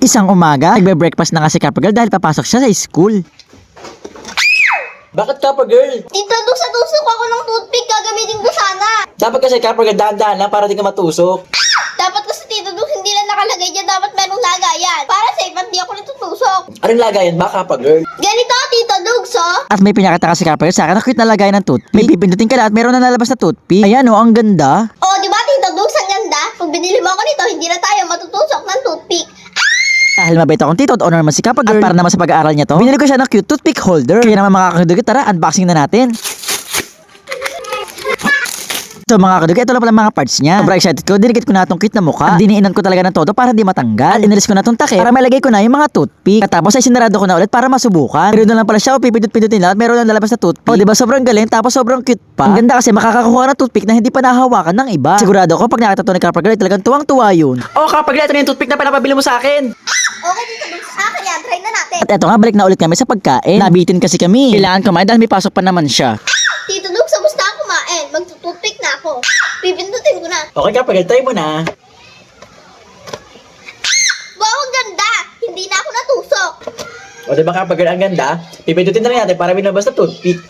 Isang umaga, nagbe-breakfast na kasi Kappa Girl dahil papasok siya sa school. Bakit Kappa Girl? Tito, tusok ako ng toothpick. Gagamitin ko sana. Dapat kasi Kappa Girl, dahan-dahan lang para di ka matusok. Dapat kasi Tito Duk, hindi lang nakalagay dyan. Dapat merong lagayan. Para safe at di ako natutusok. Anong lagayan ba Kappa Girl? Ganito, Tito Duk, so? At may pinakita kasi Kappa Girl sa akin na cute na lagay ng toothpick. May pipindutin ka na at meron na nalabas na toothpick. Ayan o, ang ganda. Oh, di ba Tito Duk, ang ganda? Pag binili mo ako nito, hindi na tayo matutusok ng toothpick. Dahil mabait akong tito at honor naman si Kappa Girl. At para naman sa pag-aaral niya to, binili ko siya ng cute toothpick holder. Kaya naman mga kadugi, tara, unboxing na natin. So mga kadugi, ito lang pala mga parts niya. Sobrang excited ko, dinikit ko na itong cute na mukha. At diniinan ko talaga ng todo para di matanggal. At inalis ko na itong takip para malagay ko na yung mga toothpick. At tapos ay sinarado ko na ulit para masubukan. Pero doon lang pala siya, pipindot-pindutin lang at meron lang lalabas na toothpick. Oh, diba sobrang galing, tapos sobrang cute pa. Ang ganda kasi makakakuha ng toothpick na hindi pa nahawakan ng iba. Sigurado ko pag nakita to ni Kappa Girl, talagang tuwang-tuwa yun. Oh Kappa Girl, ito na yung toothpick na pinapabili mo sa akin. Okay, Tito Duk, sa akin yan. Try na natin. At eto nga, balik na ulit kami sa pagkain. Nabitin kasi kami. Kailangan kumain dahil may pasok pa naman siya. Tito Duk, sa gusto ako kumain. Magtutoothpick na ako. Pipindutin ko na. Okay Kappa Girl, try mo na. Wow, ang ganda! Hindi na ako natusok. O diba Kappa Girl, ang ganda? Pipindutin na rin natin para binabas na toothpick.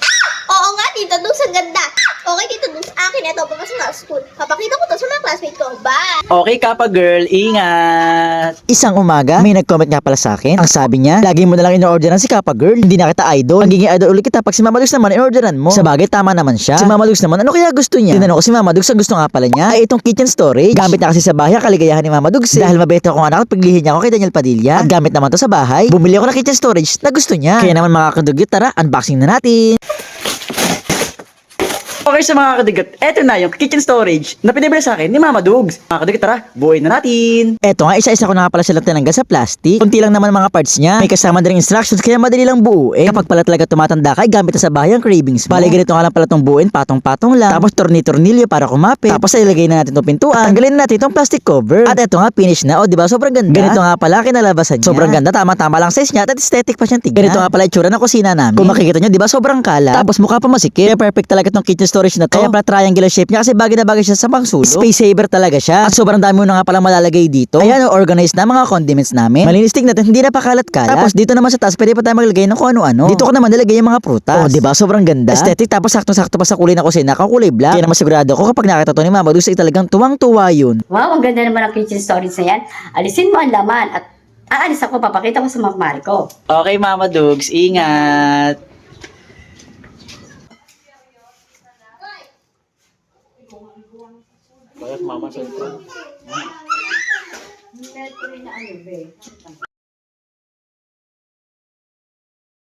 Oo nga, Tito Duk, ang ganda. Okay, Tito Duk, sa akin ito, papasok na sa school. Papakita ko to sa mga classmates ko. Bye! Okay Kappa Girl, ingat. Isang umaga, may nag-comment nga pala sa akin. Ang sabi niya, lagi mo na lang in-orderan si Kappa Girl. Hindi na kita idol. Magiging idol ulit kita pag si Mama Dukes naman in-orderan mo. Sa bagay, tama naman siya. Si Mama Dukes naman, ano kaya gusto niya? Tinanong ko si Mama Dukes, ang gusto nga pala niya ay itong kitchen storage. Gamit na kasi sa bahay, kaligayahan ni Mama Dukes. Dahil mabait akong anak at paglihin niya ako kay Daniel Padilla. At gamit naman to sa bahay. Bumili ako ng kitchen storage na gusto niya. Kaya naman mga kadugyot, tara, unboxing na natin. Okay sa mga kadigat, eto na yung kitchen storage na pinibili sa akin ni Mama Dugs. Mga kadigat, tara, buuin na natin. Eto nga, isa-isa ko na nga pala silang tinanggal sa plastic. Kunti lang naman mga parts niya. May kasama din instructions kaya madali lang buuin. Kapag pala talaga tumatanda ka, gamit na sa bahay ang cravings mo. Bale, ganito nga lang pala itong buuin, patong-patong lang. Tapos torni-tornilyo para kumapit. Tapos ilagay na natin itong pintuan. Tanggalin na natin itong plastic cover. At eto nga, finish na. O, diba? Sobrang ganda. Ganito nga pala kinalabasan niya. Sobrang ganda. Tama-tama lang size niya at aesthetic pa siyang tignan. Ganito nga pala itsura ng kusina namin. Kung makikita nyo, diba? Sobrang kalat. Tapos mukha pa masikip. Kaya perfect talaga itong kitchen storage na to. Kaya pala triangular shape niya kasi bagay na bagay siya sa pangsulok. Space saver talaga siya. At sobrang dami mo na nga palang malalagay dito. Ayan, organized na mga condiments namin. Malinis tignan, hindi na pakalat-kalat. Tapos dito naman sa taas, pwede pa tayo maglagay ng kung ano-ano. Dito ko naman nilagay yung mga prutas. Oh, diba? Sobrang ganda. Aesthetic, tapos sakto-sakto pa sa kulay na kusina. Kakulay black. Kaya naman sigurado ko kapag nakita to ni Mama Dukes ay talagang tuwang-tuwa yun. Wow, ang ganda naman ang kitchen storage na yan. Alisin mo ang laman at aalis ako, papakita ko sa mga kumari ko. Okay Mama Dugs, ingat. Bakit Mama,